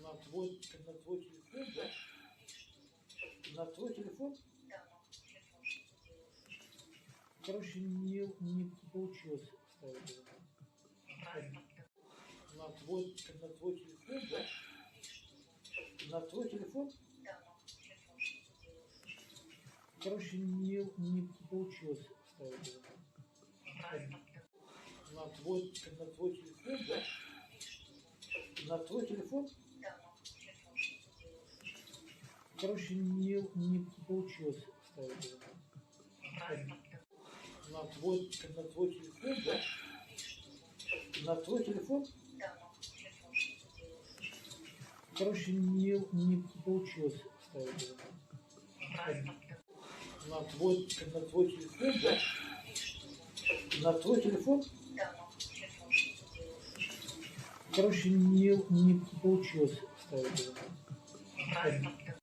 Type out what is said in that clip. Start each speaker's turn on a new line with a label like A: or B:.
A: на твой телефон, да? На твой телефон?
B: Да, на телефон что делать?
A: Короче, не получилось вставить его.
B: Правильно.
A: На твой телефон, да? На твой телефон?
B: Да, на телефон что делать?
A: Короче, не получилось вставить его.
B: Правильно.
A: На твой телефон, да? На твой телефон?
B: Да, на телефон что делать?
A: Короче, не получилось вставить его.
B: Правильно.
A: На твой телефон, да? На твой телефон?
B: Да, на телефон что делать?
A: Короче, не получилось вставить его.
B: Правильно.
A: На твой телефон, да? На твой телефон?
B: Да, на телефон что делать?
A: Короче, не получилось вставить его.
B: Правильно.